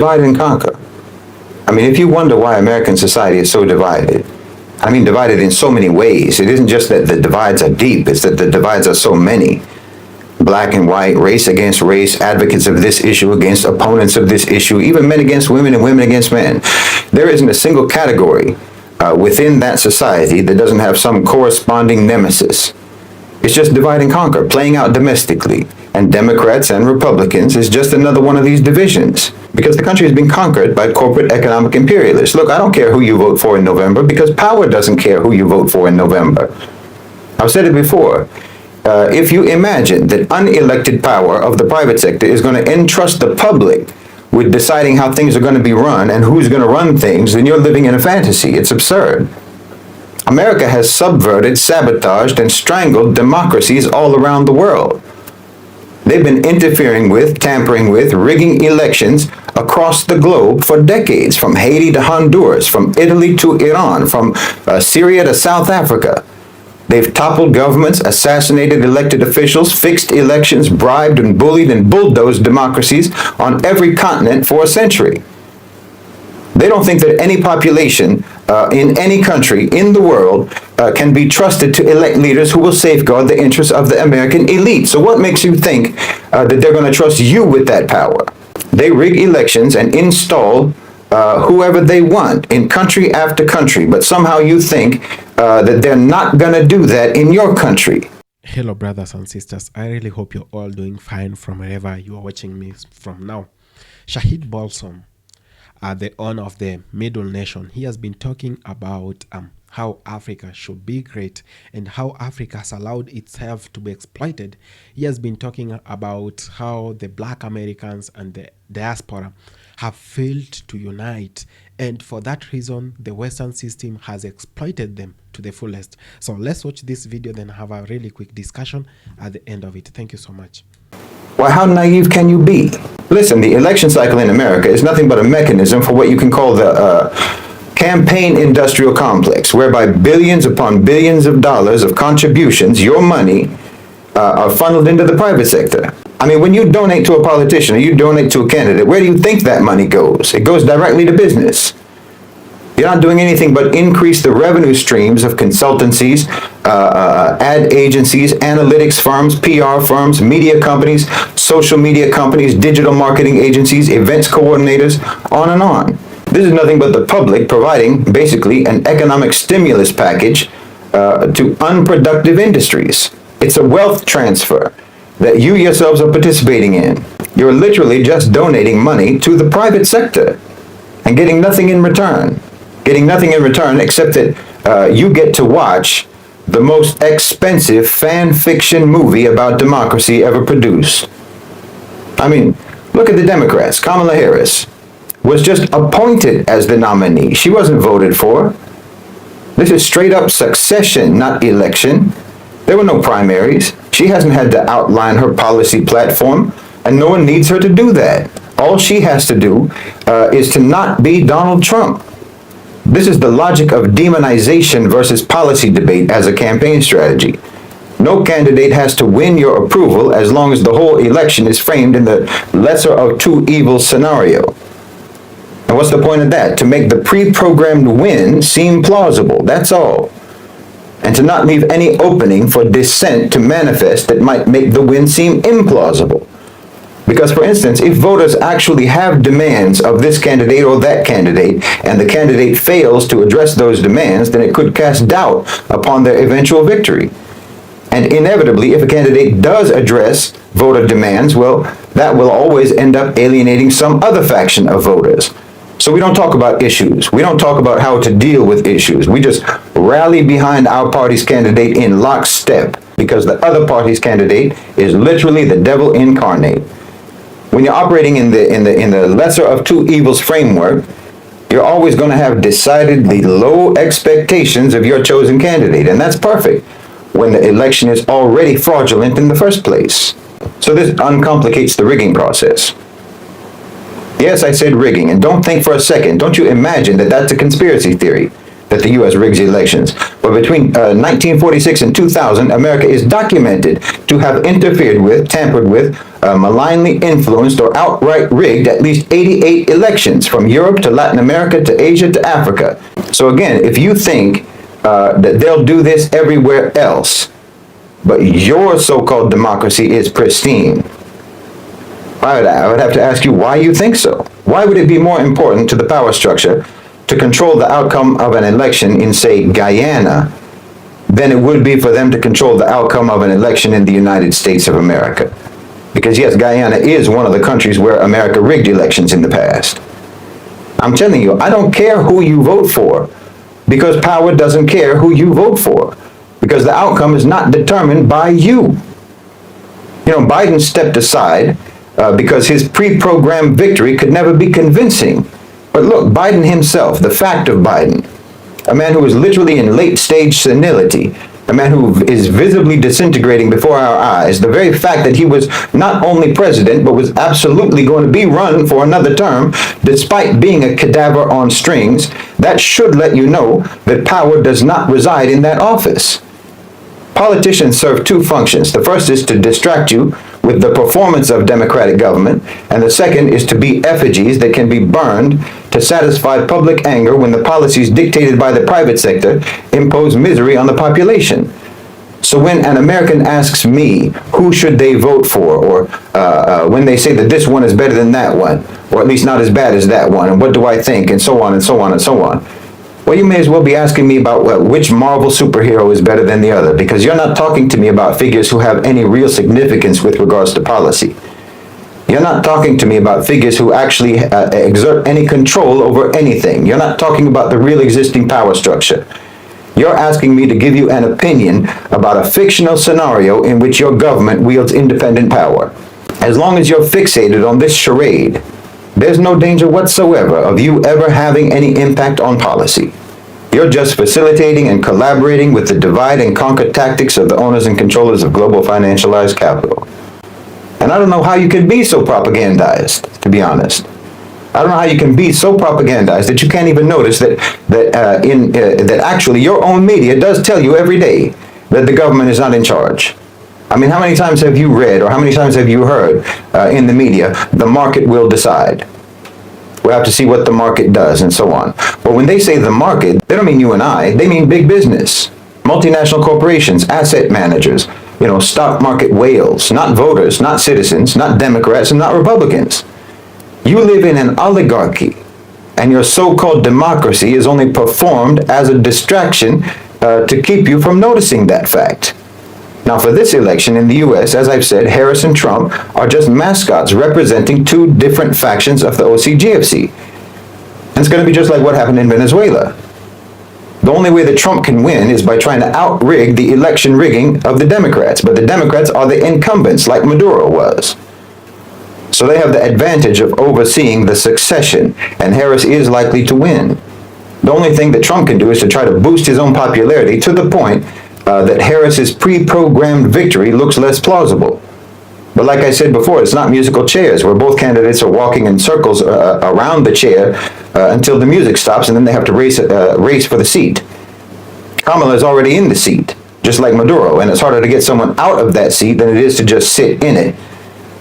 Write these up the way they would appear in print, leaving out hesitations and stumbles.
divide and conquer. I mean, if you wonder why American society is so divided, I mean, divided in so many ways. It isn't just that the divides are deep, it's that the divides are so many. Black and white, race against race, advocates of this issue against opponents of this issue, even men against women and women against men. There isn't a single category within that society that doesn't have some corresponding nemesis. It's just divide and conquer, playing out domestically. And Democrats and Republicans is just another one of these divisions, because the country has been conquered by corporate economic imperialists. Look, I don't care who you vote for in November, because power doesn't care who you vote for in November. I've said it before. If you imagine that unelected power of the private sector is going to entrust the public with deciding how things are going to be run and who's going to run things, then you're living in a fantasy. It's absurd. America has subverted, sabotaged, and strangled democracies all around the world. They've been interfering with, tampering with, rigging elections across the globe for decades, from Haiti to Honduras, from Italy to Iran, from Syria to South Africa. They've toppled governments, assassinated elected officials, fixed elections, bribed and bullied and bulldozed democracies on every continent for a century. They don't think that any population in any country in the world can be trusted to elect leaders who will safeguard the interests of the American elite. So what makes you think that they're going to trust you with that power? They rig elections and install whoever they want in country after country, but somehow you think that they're not going to do that in your country. Hello, brothers and sisters. I really hope you're all doing fine from wherever you are watching me from now. Shahid Bolsen, the owner of the Middle Nation, he has been talking about how Africa should be great and how Africa has allowed itself to be exploited. He has been talking about how the Black Americans and the diaspora have failed to unite, and for that reason the Western system has exploited them to the fullest. So let's watch this video, then have a really quick discussion at the end of it. Thank you so much. Well, how naive can you be? Listen, the election cycle in America is nothing but a mechanism for what you can call the campaign industrial complex, whereby billions upon billions of dollars of contributions, your money, are funneled into the private sector. I mean, when you donate to a politician or you donate to a candidate, where do you think that money goes? It goes directly to business. You're not doing anything but increase the revenue streams of consultancies, ad agencies, analytics firms, PR firms, media companies, social media companies, digital marketing agencies, events coordinators, on and on. This is nothing but the public providing basically an economic stimulus package to unproductive industries. It's a wealth transfer that you yourselves are participating in. You're literally just donating money to the private sector and getting nothing in return. Getting nothing in return except that you get to watch the most expensive fan fiction movie about democracy ever produced. I mean, look at the Democrats. Kamala Harris was just appointed as the nominee. She wasn't voted for. This is straight up succession, not election. There were no primaries. She hasn't had to outline her policy platform, and no one needs her to do that. All she has to do is to not be Donald Trump. This is the logic of demonization versus policy debate as a campaign strategy. No candidate has to win your approval as long as the whole election is framed in the lesser of two evils scenario. And what's the point of that? To make the pre-programmed win seem plausible, that's all. And to not leave any opening for dissent to manifest that might make the win seem implausible. Because, for instance, if voters actually have demands of this candidate or that candidate, and the candidate fails to address those demands, then it could cast doubt upon their eventual victory. And inevitably, if a candidate does address voter demands, well, that will always end up alienating some other faction of voters. So we don't talk about issues. We don't talk about how to deal with issues. We just rally behind our party's candidate in lockstep, because the other party's candidate is literally the devil incarnate. When you're operating in the lesser of two evils framework, you're always going to have decidedly low expectations of your chosen candidate, and that's perfect when the election is already fraudulent in the first place. So this uncomplicates the rigging process. Yes, I said rigging, and don't think for a second, don't you imagine that that's a conspiracy theory, that the U.S. rigs elections. But between 1946 and 2000, America is documented to have interfered with, tampered with, malignly influenced or outright rigged at least 88 elections from Europe to Latin America to Asia to Africa. So again, if you think that they'll do this everywhere else, but your so-called democracy is pristine, I would have to ask you why you think so. Why would it be more important to the power structure to control the outcome of an election in, say, Guyana, than it would be for them to control the outcome of an election in the United States of America? Because yes, Guyana is one of the countries where America rigged elections in the past. I'm telling you, I don't care who you vote for, because power doesn't care who you vote for, because the outcome is not determined by you. You know, Biden stepped aside because his pre-programmed victory could never be convincing. But look, Biden himself, the fact of Biden, a man who is literally in late-stage senility, a man who is visibly disintegrating before our eyes, the very fact that he was not only president, but was absolutely going to be run for another term, despite being a cadaver on strings, that should let you know that power does not reside in that office. Politicians serve two functions. The first is to distract you with the performance of democratic government, and the second is to be effigies that can be burned to satisfy public anger when the policies dictated by the private sector impose misery on the population. So when an American asks me who should they vote for, or when they say that this one is better than that one, or at least not as bad as that one, and what do I think, and so on and so on and so on, well, you may as well be asking me about which Marvel superhero is better than the other, because you're not talking to me about figures who have any real significance with regards to policy. You're not talking to me about figures who actually exert any control over anything. You're not talking about the real existing power structure. You're asking me to give you an opinion about a fictional scenario in which your government wields independent power. As long as you're fixated on this charade, there's no danger whatsoever of you ever having any impact on policy. You're just facilitating and collaborating with the divide and conquer tactics of the owners and controllers of global financialized capital. And I don't know how you can be so propagandized, to be honest. I don't know how you can be so propagandized that you can't even notice that actually your own media does tell you every day that the government is not in charge. I mean, how many times have you read, or how many times have you heard in the media, the market will decide? We'll have to see what the market does, and so on. But when they say the market, they don't mean you and I. They mean big business, multinational corporations, asset managers, stock market whales, not voters, not citizens, not Democrats, and not Republicans. You live in an oligarchy, and your so-called democracy is only performed as a distraction to keep you from noticing that fact. Now, for this election in the U.S., as I've said, Harris and Trump are just mascots representing two different factions of the OCGFC. And it's going to be just like what happened in Venezuela. The only way that Trump can win is by trying to out-rig the election rigging of the Democrats. But the Democrats are the incumbents, like Maduro was. So they have the advantage of overseeing the succession, and Harris is likely to win. The only thing that Trump can do is to try to boost his own popularity to the point that Harris's pre-programmed victory looks less plausible. But like I said before, it's not musical chairs, where both candidates are walking in circles around the chair until the music stops, and then they have to race for the seat. Kamala is already in the seat, just like Maduro, and it's harder to get someone out of that seat than it is to just sit in it.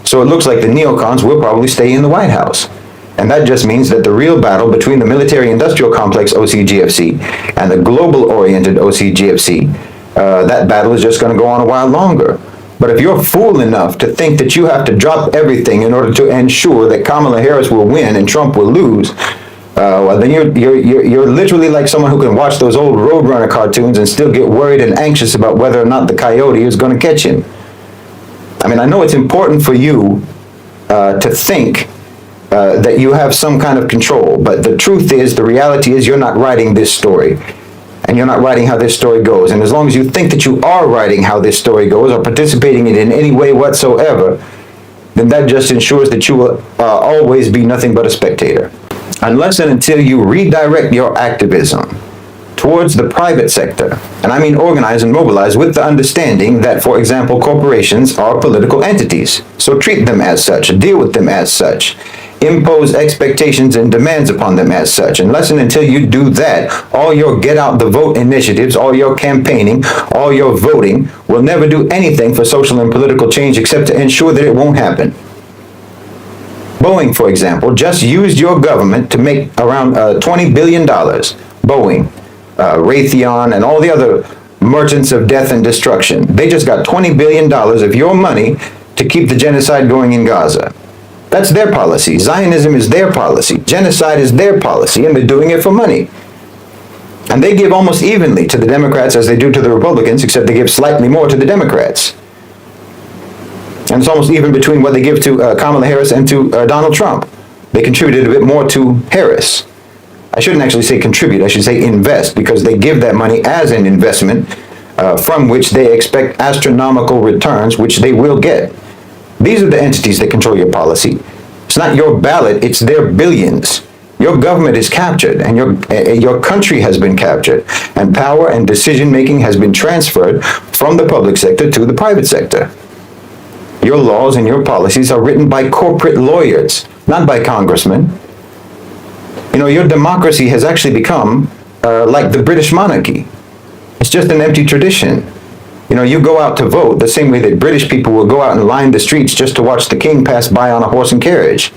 So it looks like the neocons will probably stay in the White House. And that just means that the real battle between the military-industrial complex OCGFC and the global-oriented OCGFC, that battle is just going to go on a while longer. But if you're fool enough to think that you have to drop everything in order to ensure that Kamala Harris will win and Trump will lose, well, then you're literally like someone who can watch those old Roadrunner cartoons and still get worried and anxious about whether or not the coyote is going to catch him. I mean, I know it's important for you to think that you have some kind of control, but the truth is, the reality is, you're not writing this story. And you're not writing how this story goes. And as long as you think that you are writing how this story goes, or participating in it in any way whatsoever, then that just ensures that you will always be nothing but a spectator. Unless and until you redirect your activism towards the private sector, and I mean organize and mobilize with the understanding that, for example, corporations are political entities. So treat them as such, deal with them as such. impose expectations and demands upon them as such. Unless and until you do that, all your get out the vote initiatives, all your campaigning, all your voting will never do anything for social and political change except to ensure that it won't happen. Boeing, for example, just used your government to make around $20 billion. Boeing, Raytheon, and all the other merchants of death and destruction. They just got $20 billion of your money to keep the genocide going in Gaza. That's their policy. Zionism is their policy. Genocide is their policy, and they're doing it for money. And they give almost evenly to the Democrats as they do to the Republicans, except they give slightly more to the Democrats. And it's almost even between what they give to Kamala Harris and to Donald Trump. They contributed a bit more to Harris. I shouldn't actually say contribute, I should say invest, because they give that money as an investment from which they expect astronomical returns, which they will get. These are the entities that control your policy. It's not your ballot, it's their billions. Your government is captured, and your country has been captured, and power and decision-making has been transferred from the public sector to the private sector. Your laws and your policies are written by corporate lawyers, not by congressmen. You know, your democracy has actually become like the British monarchy. It's just an empty tradition. You know, you go out to vote the same way that British people will go out and line the streets just to watch the king pass by on a horse and carriage.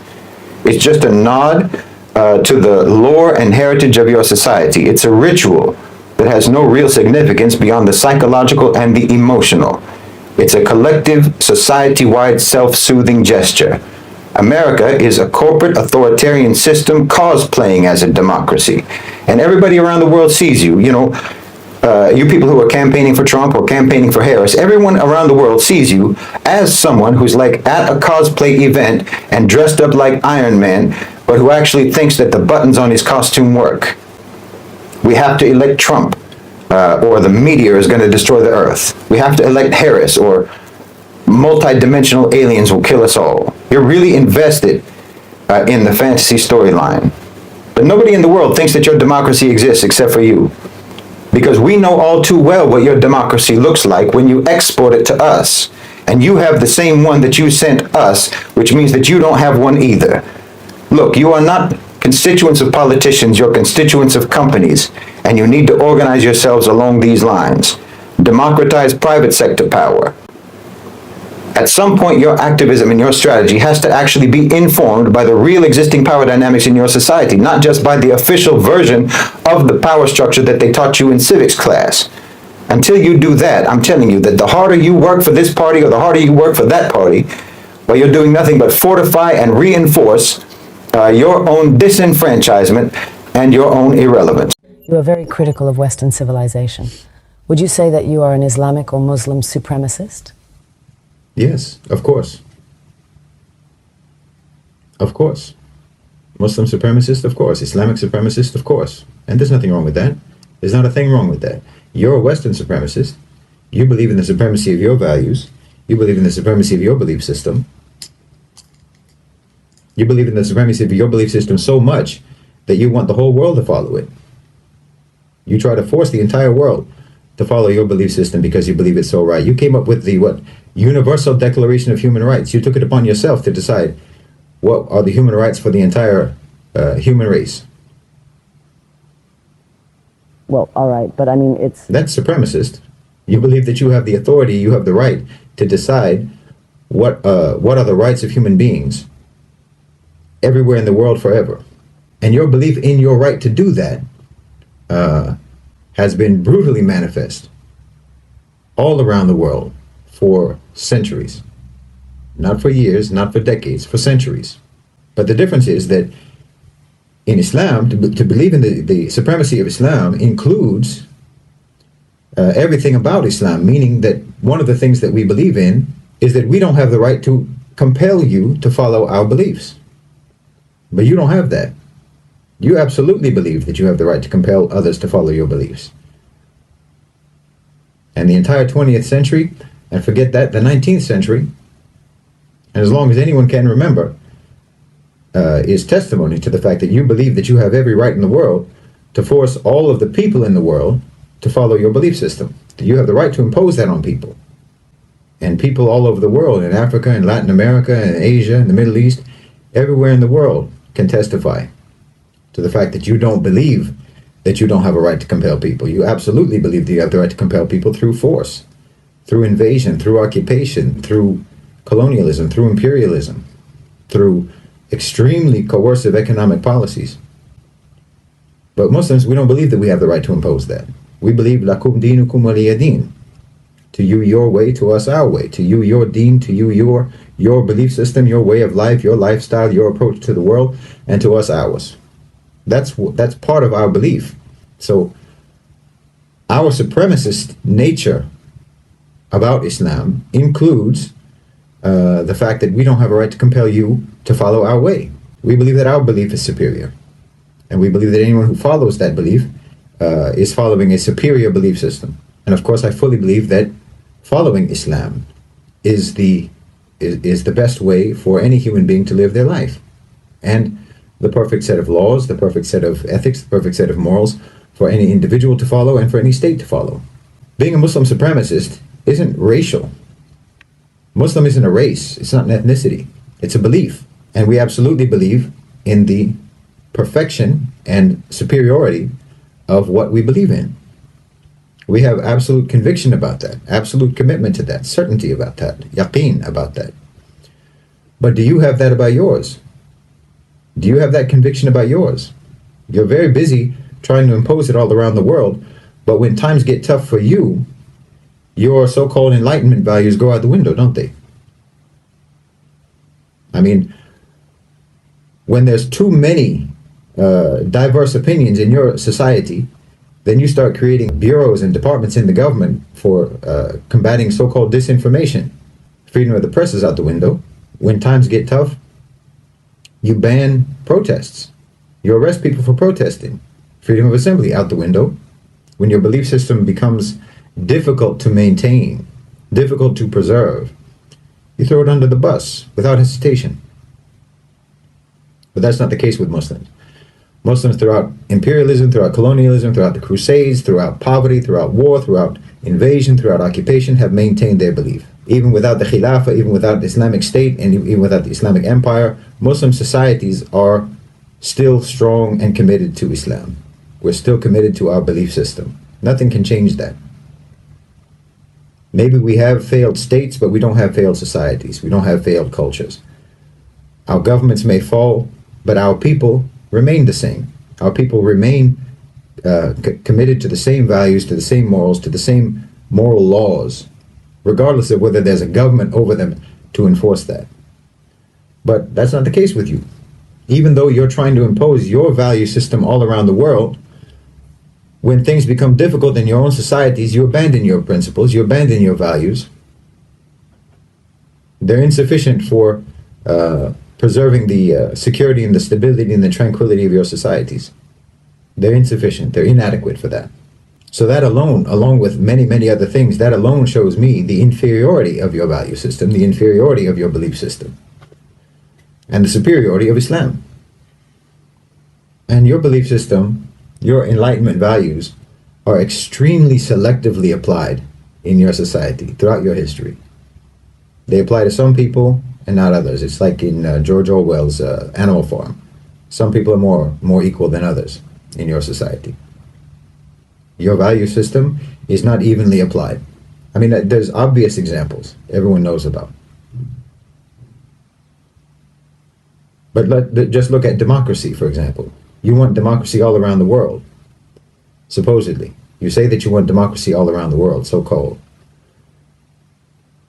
It's just a nod to the lore and heritage of your society. It's a ritual that has no real significance beyond the psychological and the emotional. It's a collective, society-wide, self-soothing gesture. America is a corporate authoritarian system cosplaying as a democracy. And everybody around the world sees you. You know, you people who are campaigning for Trump or campaigning for Harris, everyone around the world sees you as someone who's like at a cosplay event and dressed up like Iron Man, but who actually thinks that the buttons on his costume work. We have to elect Trump, or the meteor is going to destroy the earth. We have to elect Harris, or multi-dimensional aliens will kill us all. You're really invested in the fantasy storyline. But nobody in the world thinks that your democracy exists except for you. Because we know all too well what your democracy looks like when you export it to us. And you have the same one that you sent us, which means that you don't have one either. Look, you are not constituents of politicians, you're constituents of companies, and you need to organize yourselves along these lines. Democratize private sector power. At some point, your activism and your strategy has to actually be informed by the real existing power dynamics in your society, not just by the official version of the power structure that they taught you in civics class. Until you do that, I'm telling you that the harder you work for this party or the harder you work for that party, well, you're doing nothing but fortify and reinforce your own disenfranchisement and your own irrelevance. You are very critical of Western civilization. Would you say that you are an Islamic or Muslim supremacist? Yes, of course. Of course. Muslim supremacist, of course. Islamic supremacist, of course. And there's nothing wrong with that. There's not a thing wrong with that. You're a Western supremacist. You believe in the supremacy of your values. You believe in the supremacy of your belief system. You believe in the supremacy of your belief system so much that you want the whole world to follow it. You try to force the entire world to follow your belief system because you believe it's so right. You came up with the Universal Declaration of Human Rights. You took it upon yourself to decide what are the human rights for the entire human race. Well, all right, but I mean, it's... That's supremacist. You believe that you have the authority, you have the right to decide what are the rights of human beings everywhere in the world forever. And your belief in your right to do that has been brutally manifest all around the world for centuries. Not for years, not for decades, for centuries. But the difference is that in Islam, to believe in the supremacy of Islam includes everything about Islam, meaning that one of the things that we believe in is that we don't have the right to compel you to follow our beliefs. But you don't have that. You absolutely believe that you have the right to compel others to follow your beliefs. And the entire 20th century, and forget that, the 19th century, and as long as anyone can remember, is testimony to the fact that you believe that you have every right in the world to force all of the people in the world to follow your belief system. That you have the right to impose that on people. And people all over the world, in Africa, in Latin America, in Asia, in the Middle East, everywhere in the world can testify to the fact that you don't believe that you don't have a right to compel people. You absolutely believe that you have the right to compel people through force, through invasion, through occupation, through colonialism, through imperialism, through extremely coercive economic policies. But Muslims, we don't believe that we have the right to impose that. We believe lakum dinukum waliya din. To you your way, to us our way. To you your deen, to you your belief system, your way of life, your lifestyle, your approach to the world, and to us ours. That's part of our belief. So our supremacist nature about Islam includes the fact that we don't have a right to compel you to follow our way. We believe that our belief is superior. And we believe that anyone who follows that belief is following a superior belief system. And of course, I fully believe that following Islam is the best way for any human being to live their life. And the perfect set of laws, the perfect set of ethics, the perfect set of morals for any individual to follow and for any state to follow. Being a Muslim supremacist isn't racial. Muslim isn't a race. It's not an ethnicity. It's a belief. And we absolutely believe in the perfection and superiority of what we believe in. We have absolute conviction about that, absolute commitment to that, certainty about that, yaqeen about that. But do you have that about yours? Do you have that conviction about yours? You're very busy trying to impose it all around the world, but when times get tough for you, your so-called enlightenment values go out the window, don't they? I mean, when there's too many diverse opinions in your society, then you start creating bureaus and departments in the government for combating so-called disinformation. Freedom of the press is out the window. When times get tough, you ban protests. You arrest people for protesting. Freedom of assembly out the window. When your belief system becomes difficult to maintain, difficult to preserve, you throw it under the bus without hesitation. But that's not the case with Muslims. Muslims throughout imperialism, throughout colonialism, throughout the Crusades, throughout poverty, throughout war, throughout invasion, throughout occupation, have maintained their belief. Even without the Khilafah, even without the Islamic State, and even without the Islamic Empire, Muslim societies are still strong and committed to Islam. We're still committed to our belief system. Nothing can change that. Maybe we have failed states, but we don't have failed societies. We don't have failed cultures. Our governments may fall, but our people remain the same. Our people remain committed to the same values, to the same morals, to the same moral laws, regardless of whether there's a government over them to enforce that. But that's not the case with you. Even though you're trying to impose your value system all around the world, when things become difficult in your own societies, you abandon your principles, you abandon your values. They're insufficient for preserving the security and the stability and the tranquility of your societies. They're insufficient, they're inadequate for that. So that alone, along with many, many other things, that alone shows me the inferiority of your value system, the inferiority of your belief system, and the superiority of Islam. And your belief system, your enlightenment values, are extremely selectively applied in your society throughout your history. They apply to some people and not others. It's like in George Orwell's Animal Farm. Some people are more equal than others in your society. Your value system is not evenly applied. I mean, there's obvious examples everyone knows about. But just look at democracy, for example. You want democracy all around the world, supposedly. You say that you want democracy all around the world, so-called.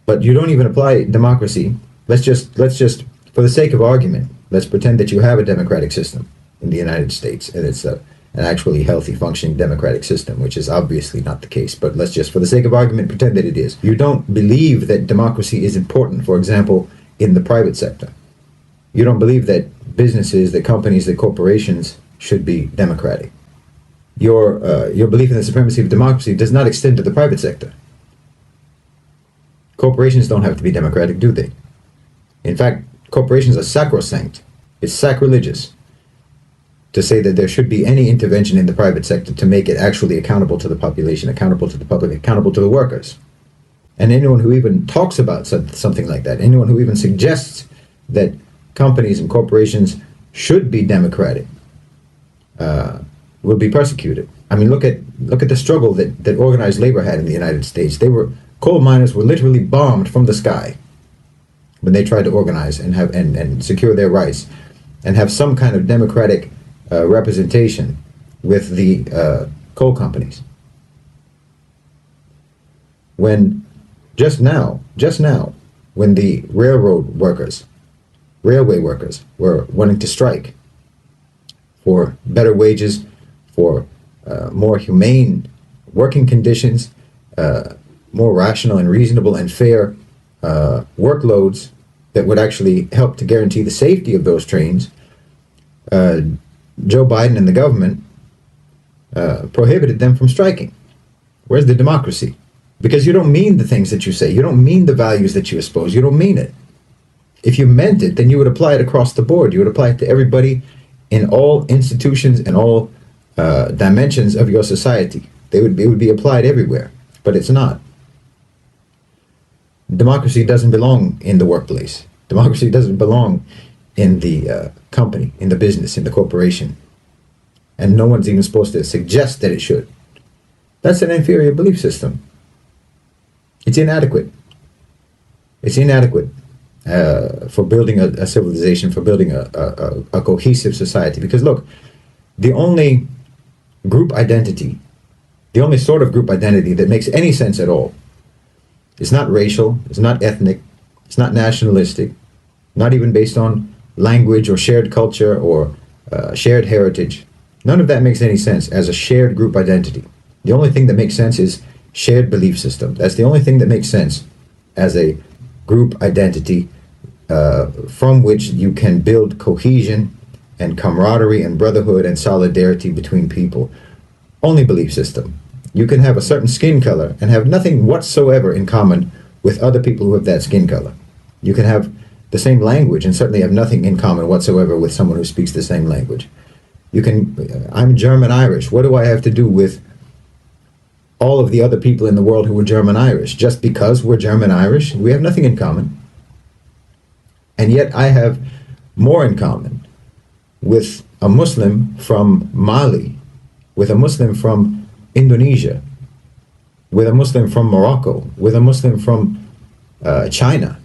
But you don't even apply democracy. Let's just, for the sake of argument, let's pretend that you have a democratic system in the United States, and it's an actually healthy, functioning democratic system, which is obviously not the case. But let's just, for the sake of argument, pretend that it is. You don't believe that democracy is important, for example, in the private sector. You don't believe that businesses, that companies, that corporations should be democratic. Your belief in the supremacy of democracy does not extend to the private sector. Corporations don't have to be democratic, do they? In fact, corporations are sacrosanct. It's sacrilegious to say that there should be any intervention in the private sector to make it actually accountable to the population, accountable to the public, accountable to the workers. And anyone who even talks about something like that, anyone who even suggests that companies and corporations should be democratic will be persecuted. I mean, look at the struggle that organized labor had in the United States. Coal miners were literally bombed from the sky when they tried to organize and secure their rights and have some kind of democratic representation with the coal companies. When just now, when the railway workers were wanting to strike for better wages, for more humane working conditions, more rational and reasonable and fair workloads that would actually help to guarantee the safety of those trains, Joe Biden and the government prohibited them from striking. Where's the democracy? Because you don't mean the things that you say. You don't mean the values that you espouse. You don't mean it. If you meant it, then you would apply it across the board. You would apply it to everybody in all institutions and all dimensions of your society. It would be applied everywhere, but it's not. Democracy doesn't belong in the workplace. Democracy doesn't belong in the company, in the business, in the corporation. And no one's even supposed to suggest that it should. That's an inferior belief system. It's inadequate. It's inadequate for building a civilization, for building a cohesive society. Because look, the only group identity, the only sort of group identity that makes any sense at all, it's not racial, it's not ethnic, it's not nationalistic, not even based on language or shared culture or shared heritage. None of that makes any sense as a shared group identity. The only thing that makes sense is shared belief system. That's the only thing that makes sense as a group identity from which you can build cohesion and camaraderie and brotherhood and solidarity between people. Only belief system. You can have a certain skin color and have nothing whatsoever in common with other people who have that skin color. You can have the same language and certainly have nothing in common whatsoever with someone who speaks the same language. I'm German Irish. What do I have to do with all of the other people in the world who were German Irish? Just because we're German Irish, we have nothing in common. And yet I have more in common with a Muslim from Mali, with a Muslim from Indonesia, with a Muslim from Morocco, with a Muslim from China,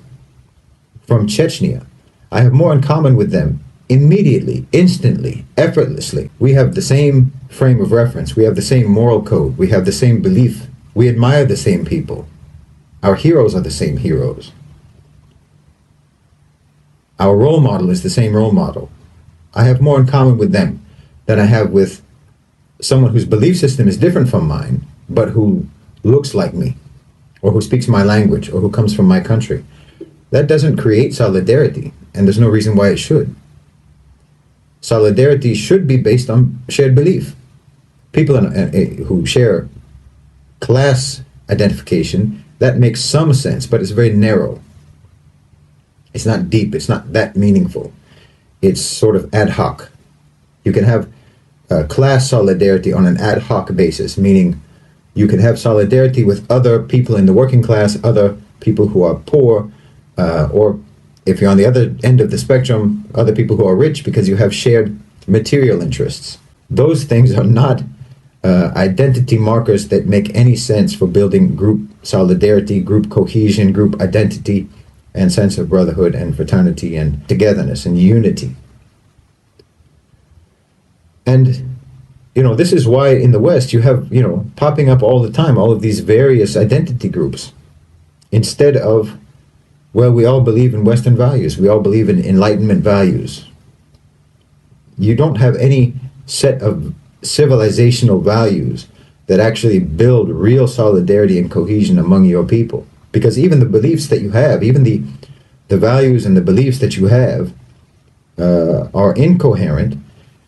from Chechnya. I have more in common with them immediately, instantly, effortlessly. We have the same frame of reference. We have the same moral code. We have the same belief. We admire the same people. Our heroes are the same heroes. Our role model is the same role model. I have more in common with them than I have with someone whose belief system is different from mine, but who looks like me, or who speaks my language, or who comes from my country. That doesn't create solidarity, and there's no reason why it should. Solidarity should be based on shared belief. People who share class identification, that makes some sense, but it's very narrow. It's not deep. It's not that meaningful. It's sort of ad hoc. You can have class solidarity on an ad hoc basis, meaning you can have solidarity with other people in the working class, other people who are poor, or if you're on the other end of the spectrum, other people who are rich because you have shared material interests. Those things are not identity markers that make any sense for building group solidarity, group cohesion, group identity, and sense of brotherhood and fraternity and togetherness and unity. And, this is why in the West you have, popping up all the time, all of these various identity groups, instead of, well, we all believe in Western values. We all believe in Enlightenment values. You don't have any set of civilizational values that actually build real solidarity and cohesion among your people. Because even the beliefs that you have, even the values and the beliefs that you have are incoherent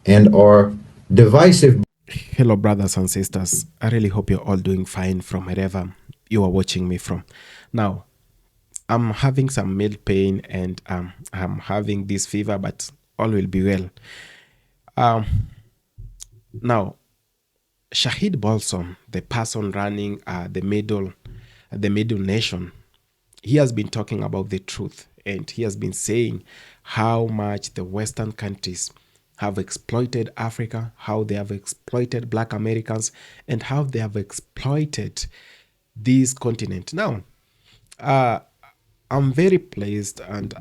and are divisive. Hello, brothers and sisters. I really hope you're all doing fine from wherever you are watching me from. Now, I'm having some mild pain and I'm having this fever, but all will be well. Now, Shahid Bolsen, the person running the middle nation, he has been talking about the truth, and he has been saying how much the Western countries have exploited Africa, how they have exploited Black Americans, and how they have exploited this continent. Now, I'm very pleased, and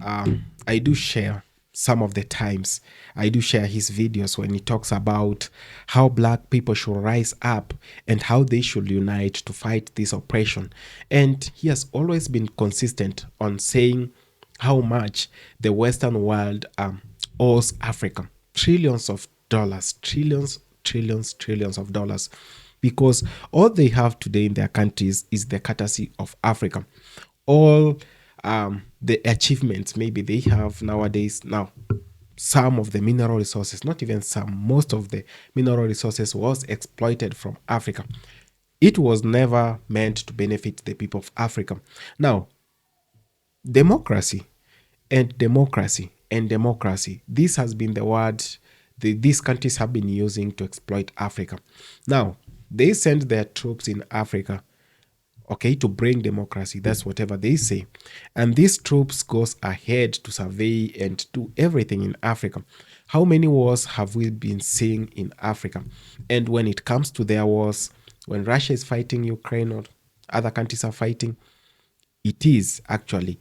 I do share some of the times. I do share his videos when he talks about how Black people should rise up and how they should unite to fight this oppression. And he has always been consistent on saying how much the Western world owes Africa. Trillions of dollars, trillions of dollars, because all they have today in their countries is the courtesy of Africa. All the achievements maybe they have nowadays. Now, some of the mineral resources, not even some, most of the mineral resources was exploited from Africa. It was never meant to benefit the people of Africa. Now, democracy and democracy and democracy. This has been the word these countries have been using to exploit Africa. Now, they send their troops in Africa, okay, to bring democracy. That's whatever they say. And these troops goes ahead to survey and do everything in Africa. How many wars have we been seeing in Africa? And when it comes to their wars, when Russia is fighting Ukraine or other countries are fighting, it is actually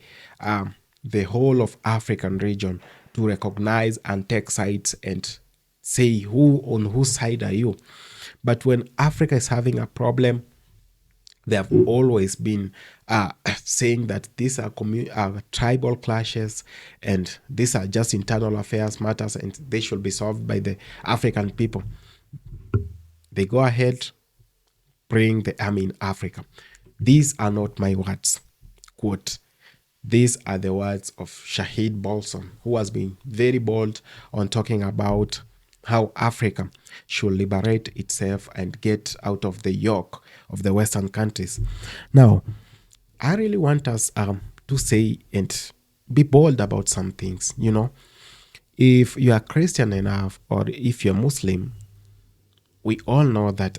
the whole of African region to recognize and take sides and say who on whose side are you. But when Africa is having a problem, they have always been saying that these are tribal clashes and these are just internal affairs matters and they should be solved by the African people. They go ahead, bring the army in Africa. These are not my words. Quote, these are the words of Shahid Bolsen, who has been very bold on talking about how Africa should liberate itself and get out of the yoke of the Western countries. Now, I really want us to say and be bold about some things. You know, if you are Christian enough or if you're Muslim, we all know that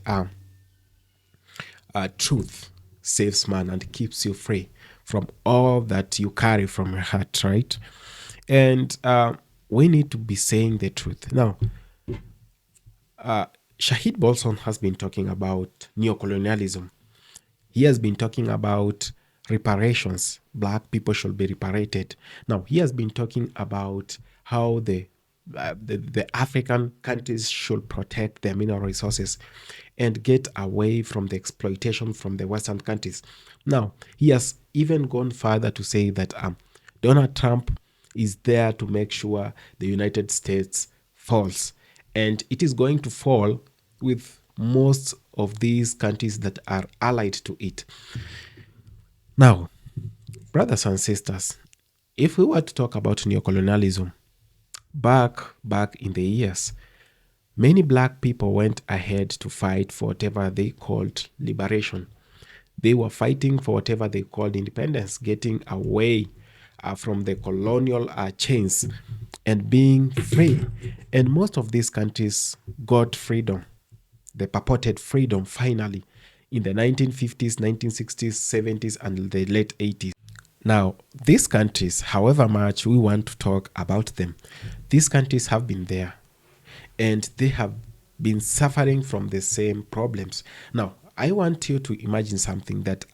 truth saves man and keeps you free from all that you carry from your heart, right? And we need to be saying the truth. Now, Shahid Bolsen has been talking about neocolonialism. He has been talking about reparations. Black people should be reparated. Now, he has been talking about how the African countries should protect their mineral resources and get away from the exploitation from the Western countries. Now, he has even gone further to say that Donald Trump is there to make sure the United States falls. And it is going to fall with most of these countries that are allied to it. Now, brothers and sisters, if we were to talk about neocolonialism, back in the years, many Black people went ahead to fight for whatever they called liberation. They were fighting for whatever they called independence, getting away from the colonial chains and being free. And most of these countries got freedom, the purported freedom, finally, in the 1950s, 1960s, 70s, and the late 80s. Now, these countries, however much we want to talk about them, these countries have been there and they have been suffering from the same problems. Now, I want you to imagine something that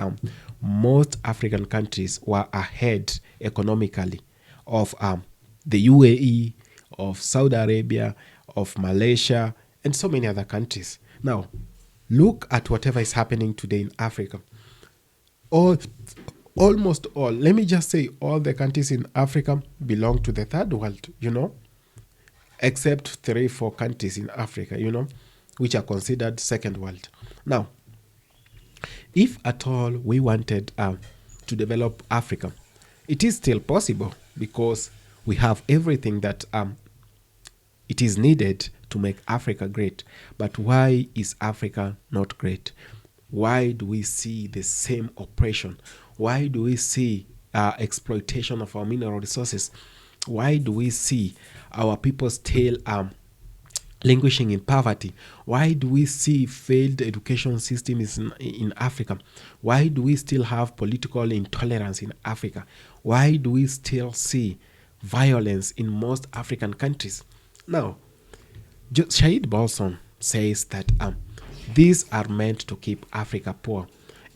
most African countries were ahead economically of the UAE, of Saudi Arabia, of Malaysia, and so many other countries. Now, look at whatever is happening today in Africa. Almost all, let me just say all the countries in Africa belong to the third world, you know, except 3-4 countries in Africa, you know, which are considered second world. Now, if at all we wanted to develop Africa, it is still possible because we have everything that it is needed to make Africa great. But why is Africa not great? Why do we see the same oppression? Why do we see exploitation of our mineral resources? Why do we see our people still languishing in poverty? Why do we see failed education systems in Africa? Why do we still have political intolerance in Africa? Why do we still see violence in most African countries. Now, Shahid Bolsen says that these are meant to keep Africa poor,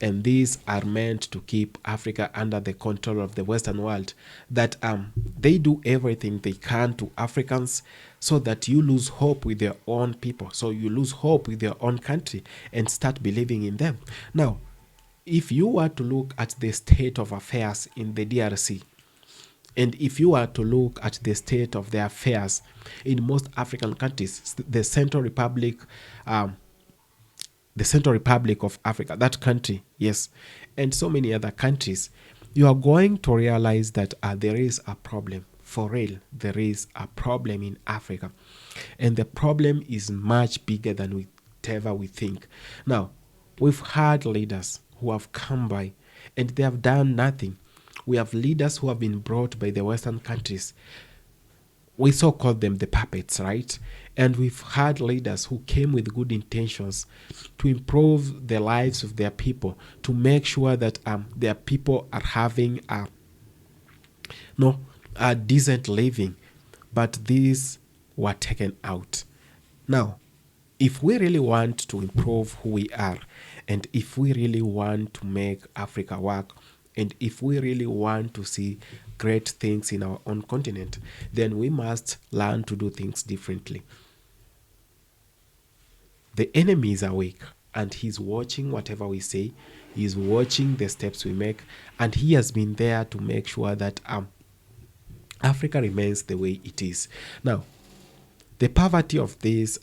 and these are meant to keep Africa under the control of the Western world. That they do everything they can to Africans so that you lose hope with your own people, so you lose hope with your own country and start believing in them. Now, if you were to look at the state of affairs in the DRC, and if you are to look at the state of the affairs in most African countries, the Central Republic of Africa, that country, yes, and so many other countries, you are going to realize that there is a problem. For real, there is a problem in Africa. And the problem is much bigger than whatever we think. Now, we've had leaders who have come by and they have done nothing. We have leaders who have been brought by the Western countries. We so call them the puppets, right? And we've had leaders who came with good intentions to improve the lives of their people, to make sure that their people are having a decent living. But these were taken out. Now, if we really want to improve who we are, and if we really want to make Africa work, and if we really want to see great things in our own continent, then we must learn to do things differently. The enemy is awake and he's watching whatever we say. He's watching the steps we make, and he has been there to make sure that Africa remains the way it is. Now, the poverty of this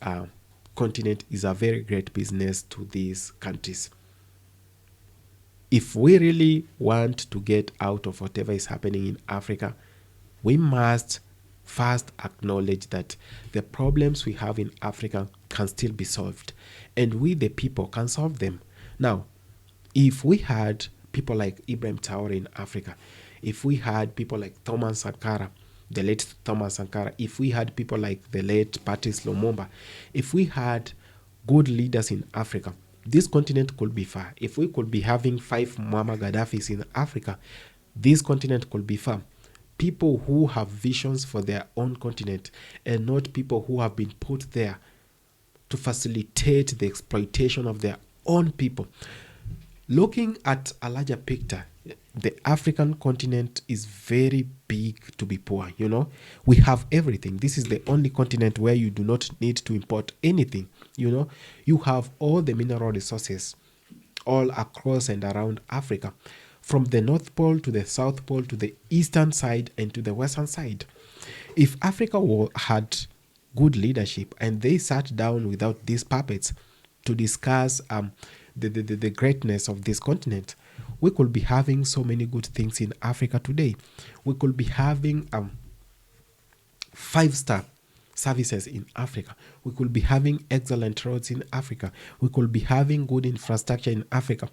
continent is a very great business to these countries. If we really want to get out of whatever is happening in Africa, we must first acknowledge that the problems we have in Africa can still be solved, and we, the people, can solve them. Now, if we had people like Ibrahim Traore in Africa, if we had people like Thomas Sankara, the late Thomas Sankara, if we had people like the late Patrice Lumumba, if we had good leaders in Africa, this continent could be far. If we could be having 5 Muammar Gaddafis in Africa, this continent could be far. People who have visions for their own continent, and not people who have been put there to facilitate the exploitation of their own people. Looking at a larger picture, the African continent is very big to be poor. We have everything. This is the only continent where you do not need to import anything. You have all the mineral resources all across and around Africa, from the North Pole to the South Pole to the eastern side and to the western side. If Africa had good leadership and they sat down without these puppets to discuss the greatness of this continent, we could be having so many good things in Africa today. We could be having 5-star services in Africa. We could be having excellent roads in Africa. We could be having good infrastructure in Africa.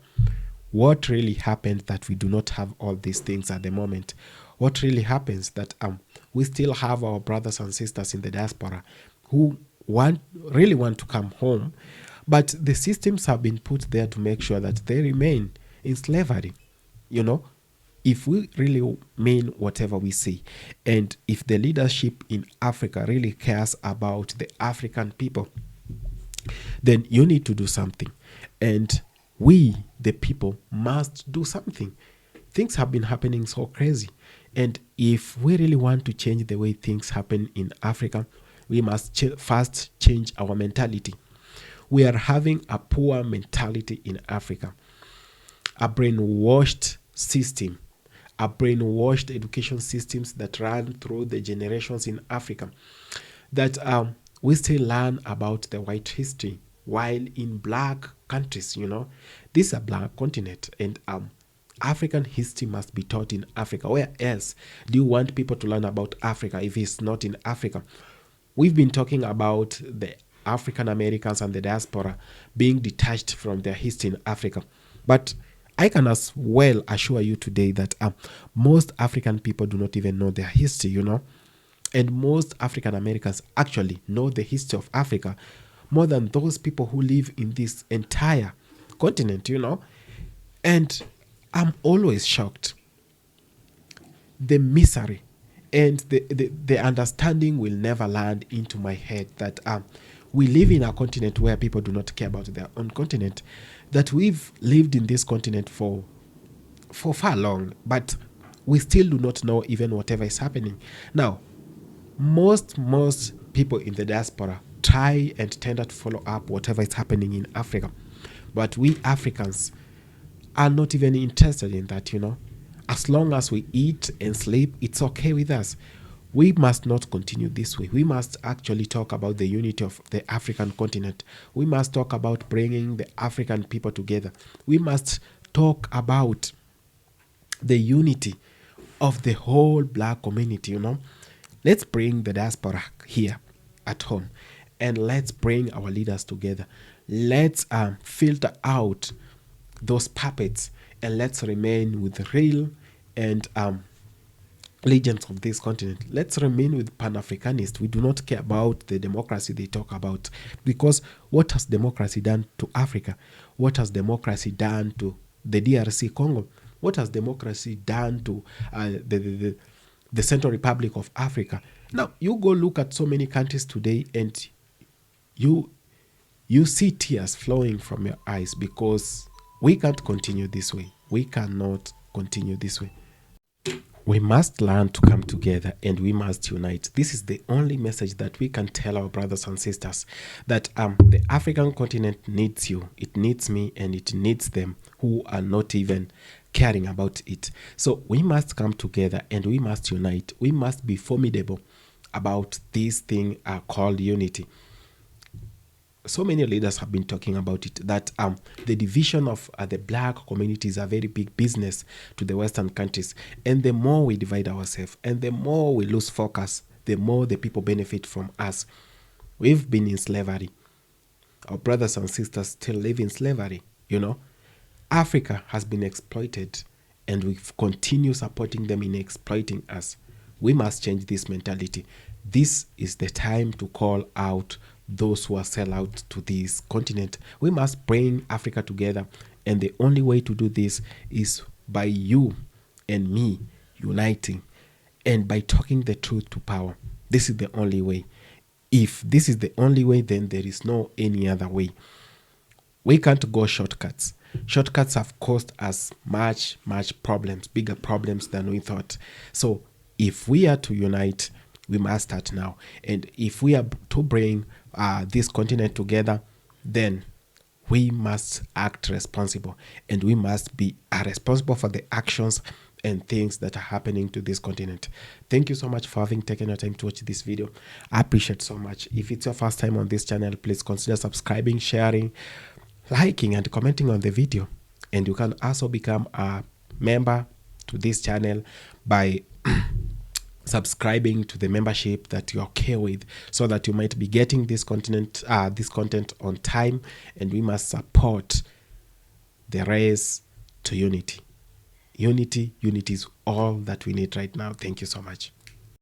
What really happened that we do not have all these things at the moment? What really happens that we still have our brothers and sisters in the diaspora who really want to come home, but the systems have been put there to make sure that they remain in slavery. If we really mean whatever we say, and if the leadership in Africa really cares about the African people, then you need to do something. And we, the people, must do something. Things have been happening so crazy. And if we really want to change the way things happen in Africa, we must first change our mentality. We are having a poor mentality in Africa, a brainwashed system, a brainwashed education systems that run through the generations in Africa, that we still learn about the white history, while in black countries, this is a black continent, and African history must be taught in Africa. Where else do you want people to learn about Africa if it's not in Africa? We've been talking about the African Americans and the diaspora being detached from their history in Africa. But I can as well assure you today that most African people do not even know their history, And most African Americans actually know the history of Africa more than those people who live in this entire continent, And I'm always shocked. The misery And the understanding will never land into my head that we live in a continent where people do not care about their own continent, that we've lived in this continent for far long, but we still do not know even whatever is happening. Now, most people in the diaspora try and tend to follow up whatever is happening in Africa, but we Africans are not even interested in that. As long as we eat and sleep, it's okay with us. We must not continue this way. We must actually talk about the unity of the African continent. We must talk about bringing the African people together. We must talk about the unity of the whole black community. Let's bring the diaspora here at home, and let's bring our leaders together. Let's filter out those puppets, and let's remain with real and legends of this continent. Let's remain with Pan-Africanists. We do not care about the democracy they talk about, because what has democracy done to Africa? What has democracy done to the DRC Congo? What has democracy done to the Central Republic of Africa? Now, you go look at so many countries today, and you see tears flowing from your eyes, because we can't continue this way. We cannot continue this way. We must learn to come together, and we must unite. This is the only message that we can tell our brothers and sisters, that the African continent needs you, it needs me, and it needs them who are not even caring about it. So we must come together and we must unite. We must be formidable about this thing called unity. So many leaders have been talking about it, that the division of the black community is a very big business to the Western countries. And the more we divide ourselves and the more we lose focus, the more the people benefit from us. We've been in slavery. Our brothers and sisters still live in slavery. Africa has been exploited, and we continue supporting them in exploiting us. We must change this mentality. This is the time to call out those who are sell out to this continent. We must bring Africa together, and the only way to do this is by you and me uniting, and by talking the truth to power. This is the only way. If this is the only way, then there is no any other way. We can't go shortcuts. Shortcuts have caused us much problems, bigger problems than we thought. So if we are to unite, we must start now. And if we are to bring this continent together, then we must act responsible, and we must be responsible for the actions and things that are happening to this continent. Thank you so much for having taken your time to watch this video. I appreciate so much. If it's your first time on this channel, please consider subscribing, sharing, liking, and commenting on the video. And you can also become a member to this channel by subscribing to the membership that you're okay with, so that you might be getting this content on time. And we must support the race to unity. Unity is all that we need right now. Thank you so much.